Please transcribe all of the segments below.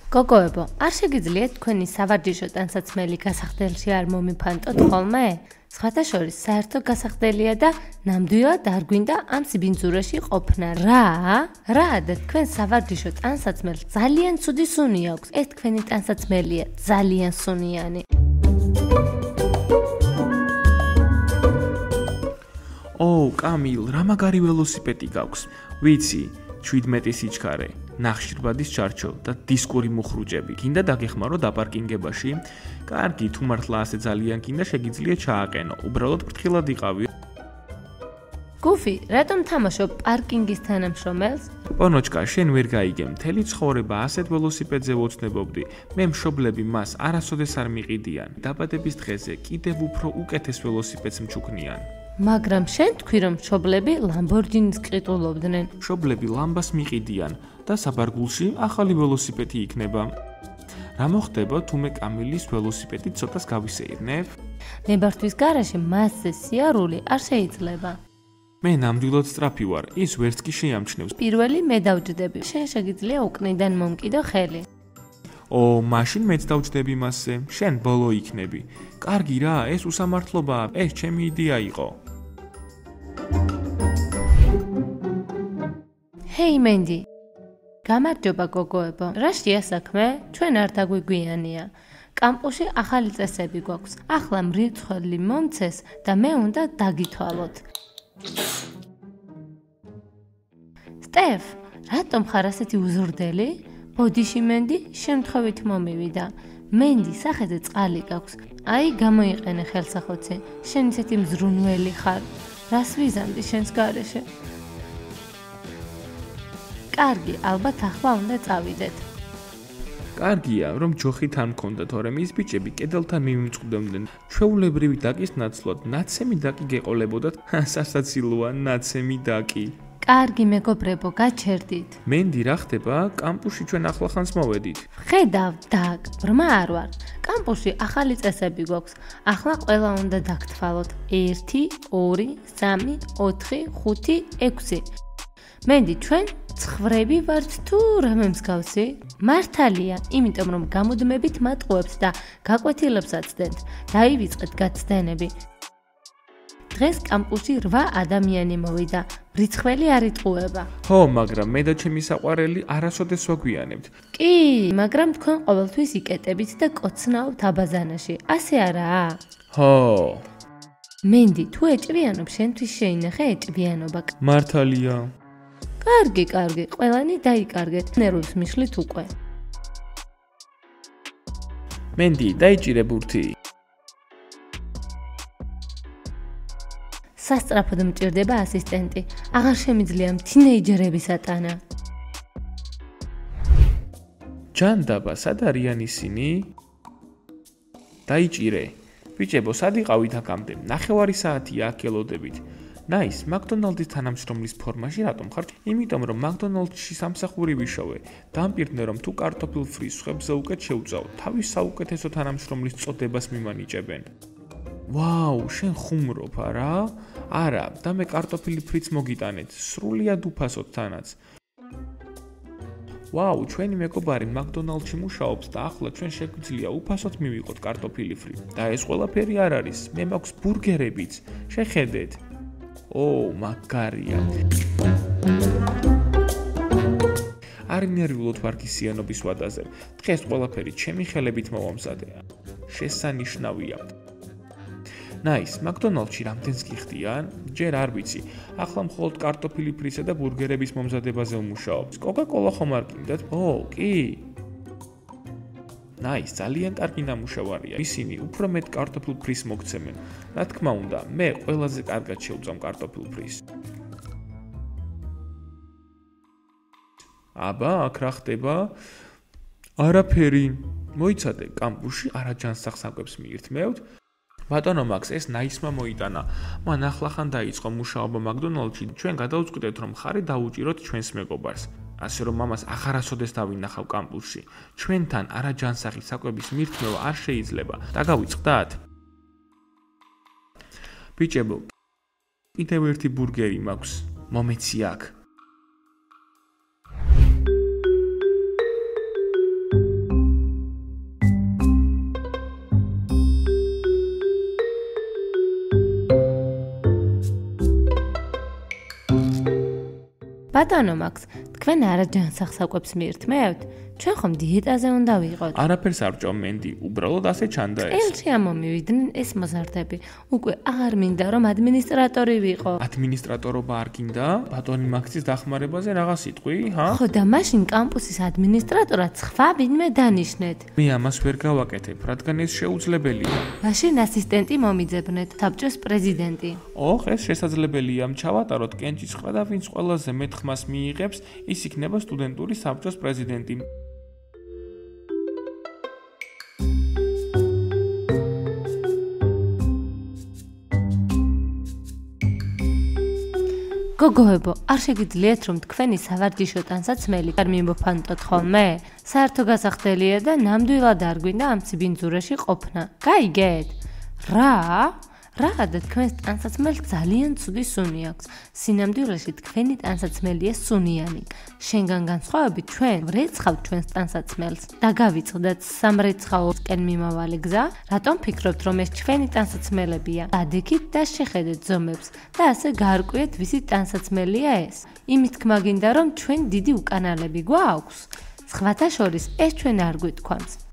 გოგოებო, არ შეგიძლიათ თქვენი სავარჯიშო ტანსაცმელი გასახდელში არ მომიფანტოთ ხოლმე? სხვათა შორის საერთო გასახდელია და ნამდვილად არ გვინდა ამ სიბინძურაში ყოფნა. რა და თქვენ სავარჯიშო ტანსაცმელს ძალიან ცუდი სუნი აქვს. ეს თქვენი ტანსაცმელია, ძალიან სუნიანი. კამილ, რა მაგარი ველოსიპედი გაქვს. ვიცი, 17 სიჩქარე. ნახშირბადის ჩარჩო და დისკური მუხრუჭები. გინდა დაგეხმარო დაპარკინგებაში? კარგი, თუ მართლა ასე ძალიან გინდა, შეგიძლია ჩააყენო. უბრალოდ ფრთხილად იყავი. გუფი, რატომ თამაშობ პარკინგის თანამშრომელს? პონოჩკა, შენ ვერ გაიგე, მთელი ცხოვრება ასეთ ველოსიპედზე ვოცნებობდი. მე მშობლები მას არასოდეს არ მიყიდიან. დაბადების დღეზე კიდევ უფრო უკეთეს ველოსიპედს მჩუქნიან. მაგრამ შენ თქვი რომ მშობლები ლამბორჯინის ყიდულობდნენ. მშობლები ლამბას მიყიდიან და საბარგულში ახალი ველოსიპედი იქნება. რა მოხდება თუ მე კამილის ველოსიპედით ცოტას გავისეირნებ? ნებართვის გარაში მასზე სიარული არ შეიძლება. მე ნამდვილად სწრაფი ვარ, ის ვერც კი შეამჩნევს. პირველი მე დავჯდები. შენ შეგიძლია უკნიდან მომკიდო ხელი. მაშინ მეც დავჯდები მასზე. შენ ბოლო იქნები. კარგი რა, ეს უსამართლობაა. ეს ჩემი იდეა იყო. ჰეი მენდი. გამარჯობა გოგოებო. რა შეასაქმე? ჩვენ არ დაგვიგვიანია. კამპუსში ახალი წესები გვაქვს. ახლა მრიცხველი მომცეს და მე უნდა დაგითვალოთ. სტეფ, რატომ ხარ ასეთი უზრდელი? ბოდიში მენდი შემთხვევით მომივიდა. მენდი, სახეზე წყალი გაქვს. აი, გამოიყენე ხელსახოცი. შენ ისეთი მზრუნველი ხარ. რას ვიზამდი შენს გარეშე? კარგი, ალბათ ახლა უნდა წავიდეთ. კარგია, რომ ჯოხით არ მქონდა, თორემ ის ბიჭები კედელთან მიმწყდებდნენ. ჩვეულებრივი დაკის ნაცვლად, ნაცემი დაკი გეყოლებოდათ. სასაცილოა, ნაცემი დაკი. კარგი მეგობრებო, გაჩერდით. მენდი, რა ხდება? კამპუსში ჩვენ ახლახანს მოვედით. ხედავ, დაკ, ბრმა არ ვარ. კამპუსში ახალი წესები გვაქვს. ახლა ყველა უნდა დაგთვალოთ. 1, 2, 3, 4, 5, 6. მენდი, ჩვენ ცხრები ვართ თუ რამე მსგავსი? მართალია, იმიტომ რომ გამუდმებით მატყუებს და გაკვეთილებს აცდენთ. დაივიწყეთ გაცდენები. დღეს კამპუსში 8 ადამიანი მოვიდა. მრიცხველი არ იტყუება. მაგრამ მე და ჩემი საყვარელი არასოდეს ვაგვიანებთ. კი, მაგრამ თქვენ ყოველთვის იკეტებით და კოცნაობთ აბაზანაში. ასე არაა? მენდი, თუ ეჭვიანობ, შენთვის შეინახე ეჭვიანობა. მართალია. კარგი, ყველანი დაიკარგეთ. ნერვებს მიშლით უკვე. მენდი, დაიჭირე ბურთი. სასწრაფოდ მჭირდება ასისტენტი. აღარ შემიძლია თინეიჯერების ატანა. ჯანდაბა, სად არიან ისინი? დაიჭირე. ბიჭებო, სად იყავით აქამდე? 9 საათია აქ ელოდებით. ნაის, მაკდონალდის თანამშრომლის ფორმაში რატომ ხართ? იმიტომ რომ მაკდონალდში სამსახური ვიშოვე. დამპირდნე რომ თუ კარტოფილ ფრის ხებზე უკეთ შევწავ, თავის საუკეთესო თანამშრომლის წოდებას მიმანიჭებენ. ვაუ, შენ ხუმრობ არა? არა, და მე კარტოფილი ფრიც მოგიტანეთ, სრულიად უფასოდ თანაც. ვაუ, ჩვენი მეგობარი მაკდონალდში მუშაობს და ახლა ჩვენ შეგვიძლია უფასოდ მივიღოთ კარტოფილი ფრი. და ეს ყველაფერი არ არის, მე მაქვს ბურგერებიც. შეხედეთ. მაგარია. არ ნერვიულობ ვარგისიანობის ვადაზე. დღეს ყველაფერი ჩემი ხელებით მოვამზადე. შესანიშნავია. ნაის, მაკდონალდში რამდენს გიხდიან? ჯერ არ ვიცი. ახლა მხოლოდ კარტოფილი ფრისა და ბურგერების მომზადებაზე ვმუშაობ. კოკა-კოლა ხომ არ გინდათ? კი. ნაის, ძალიან კარგი ნამუშევარია. ისინი უფრო მეტ კარტოფილ ფრის მოგცემენ. რა თქმა უნდა, მე ყველაზე კარგად შევწამ კარტოფილ ფრის. აბა, აქ რა ხდება? არაფერი. მოიცადე, კამპუსში არაჯანსაღ საკვებს მიირთმევთ. ბატონო მაქს, ეს ნაისმა მოიტანა. მან ახლახან დაიწყო მუშაობა მაკდონალდში. ჩვენ გადავწყვიტეთ, რომ ხარი დაუჭიროთ ჩვენს მეგობარს. ასე რომ მამას ახარასოდეს დავინახავ კამპუსში. ჩვენთან არაჯანსაღი საკვების მირთმევა არ შეიძლება. დაგავიწყდათ? ბიჭებო, კიდევ ერთი ბურგერი მაქვს. მომეცი აქ. ბატონო მაქს, თქვენ არა ჯანსაღსაკვებს მიირთმევთ? ჩვენ ხომ დიეტაზე უნდა ვიყოთ. არაფერს არ ჭომ მენდი, უბრალოდ ასე ჩანდა ეს. ელჩი ამომივიდნენ ეს მოზარდები. უკვე აღარ მინდა რომ ადმინისტრატორი ვიყო. ადმინისტრატორობა არ გინდა? ბატონი მაქსის დახმარებაზე რაღაც იტყვი, ჰა? ხო და მაშინ კამპუსის ადმინისტრატორად სხვა ვინმე დანიშნეთ. მე ამას ვერ გავაკეთებ, რადგან ეს შეუძლებელია. მაშინ ასისტენტი მომიძებნეთ, საბჭოს პრეზიდენტი. ოხ, ეს შესაძლებელია, ჩავატაროთ კენჭისყრა და ვინც ყველაზე მეტ ხმას მიიღებს, ის იქნება სტუდენტური საბჭოს პრეზიდენტი. გოგოებო, არ შეგიძლიათ რომ თქვენი სავარჯიშო ტანსაცმელი არ მიმოფანტოთ ხოლმე? საერთო გასახდელია და ნამდვილად არ გვინდა ამ ციბინძურაში ყოფნა. გაიგეთ? რა? რა და თქვენს ტანსაცმელს ძალიან ცუდი სუნი აქვს. სინამდვილეში თქვენი ტანსაცმელია სუნიანი. შენგან განსხვავებით ჩვენ ვრეცხავთ ჩვენს ტანსაცმელს. დაგავიწყდეთ სამრეცხაოსკენ მიმავალი გზა, რატომ ფიქრობთ რომ ეს ჩვენი ტანსაცმელებია? გადიქით და შეხედეთ ზომებს და ასე გაარკვიეთ ვისი ტანსაცმელია ეს. იმით თქმა გინდა რომ ჩვენ დიდი უკანალები გვაქვს. სხვათა შორის ეს ჩვენ არ გვიტქვამს.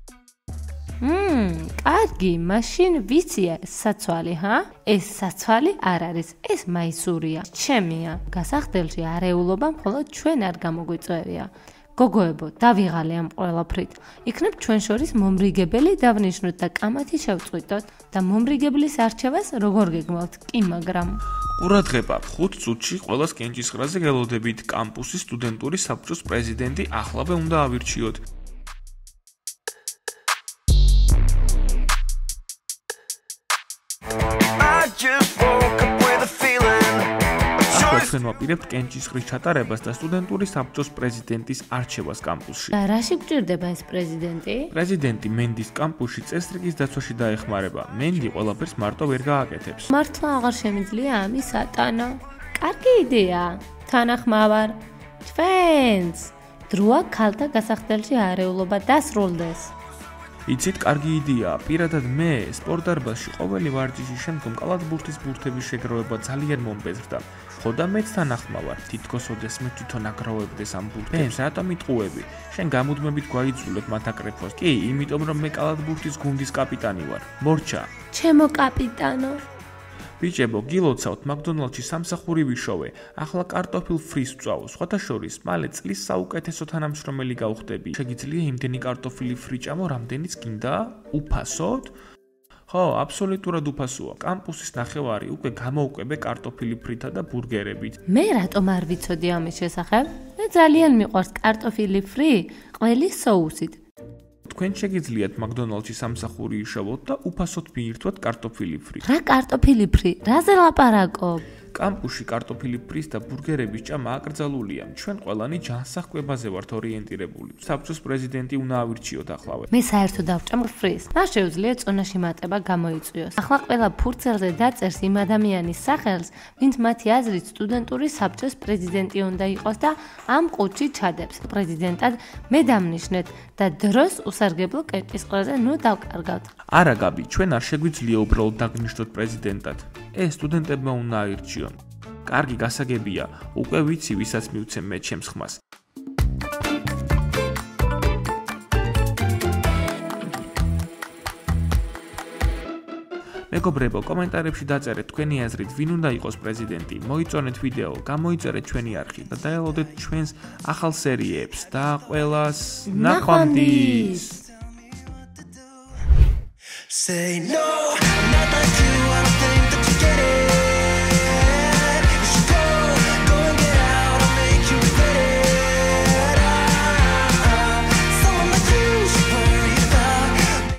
კარგი, მაშინ ვიცია ეს საცვალი, ჰა? ეს საცვალი არ არის, ეს მაისურია. ჩემია. გასახდელში არეულობა მხოლოდ ჩვენ არ გამოგვიწევია. გოგოებო, დავიღალე ამ ყველაფრით. იქნებ ჩვენ შორის მომრიგებელი დავნიშნოთ და კამათი შევწყვიტოთ და მომრიგებლის არჩევას როგორ გეგმავთ? კი, მაგრამ ყურადღება, 5 წუთში ყველას კენჭისყრაზე გელოდებით. კამპუსის სტუდენტური საბჭოს პრეზიდენტი ახლავე უნდა ავირჩიოთ. ჩვენ ვაპირებთ კენჭისყრის ჩატარებას და სტუდენტური საბჭოს პრეზიდენტის არჩევას კამპუსში. და რაში გვჭირდება ეს პრეზიდენტი? პრეზიდენტი მენდის კამპუსში წესრიგის დაცვაში დაეხმარება. მენდი ყველაფერს მარტო ვერ გააკეთებს. მართლა აღარ შემიძლია ამის ატანო. კარგი იდეა. თანახმავარ. ჩვენს დროა ქალთა გასახდელში არეულობა დასრულდეს. იცით, კარგი იდეაა. პირადად მე სპორტდარბაზში ყოველი ვარჯიშის შემდგომ კალათბურთის ბურთების შეგროვება ძალიან მომბეზრდა. ხო და მეც თანახმავარ. თითქოს ოდესმე თვითონ აგროვებდეს ამ ბურთებს. რატომ იტყუები? შენ გამუდმებით გვაიძულებ მათ აკრეფოს. კი, იმიტომ რომ მე კალათბურთის გუნდის კაპიტანი ვარ. მორჩა. ჩემო კაპიტანო. ბიჭებო, გილოცავთ მაკდონალდში სამსახური ვიშოვე. ახლა კარტოფილ ფრის ვწვავ. სხვათა შორის, მალე წლის საუკეთესო თანამშრომელი გავხდები. შეგიძლია იმდენი კარტოფილი ფრი ჭამო, რამდენიც გინდა? უფასოდ? ხო, აბსოლუტურად უფასოა. კამპუსის ნახევარი უკვე გამოუკვებე კარტოფილი ფრითა და ბურგერებით. მე რატომ არ ვიცოდი ამის შესახებ? მე ძალიან მიყვარს კარტოფილი ფრი, ყველის соусით. თქვენ შეგიძლიათ მაკდონალდში სამსახური იშოვოთ და უფასოდ მიირთვათ კარტოფილი ფრი. რა კარტოფილი ფრი? რაზე ლაპარაკობ? კამპუსში კარტოფილი ფრის და ბურგერების ჭამა აკრძალულია. ჩვენ ყველანი ჯანსაღკვებაზე ვართ ორიენტირებული. საბჭოს პრეზიდენტი უნდა ავირჩიოთ ახლავე. მე საერთოდ ავჭამ ფრის. მას შეუძლია წონაში მატება გამოიწვიოს. ახლა ყველა ფურცელზე დაწერს იმ ადამიანის სახელს, ვინც მათი აზრით სტუდენტური საბჭოს პრეზიდენტი უნდა იყოს და ამ ყუთში ჩადებს. პრეზიდენტად მე დამნიშნეთ და დროს უსარგებლო კენჭისყრაზე ნუ დავკარგავთ. არა გაბი, ჩვენ არ შეგვიძლია უბრალოდ დაგნიშნოთ პრეზიდენტად. ეს სტუდენტებმა უნდა აირჩიონ. კარგი გასაგებია, უკვე ვიცი ვისაც მივცემ მე ჩემს ხმას. მეგობრებო, კომენტარებში დაწერეთ თქვენი აზრით, ვინ უნდა იყოს პრეზიდენტი. მოიწონეთ ვიდეო, გამოიწერეთ ჩვენი არხი და დაელოდეთ ჩვენს ახალ სერიებს და ყველას ნახვამდის. Say no.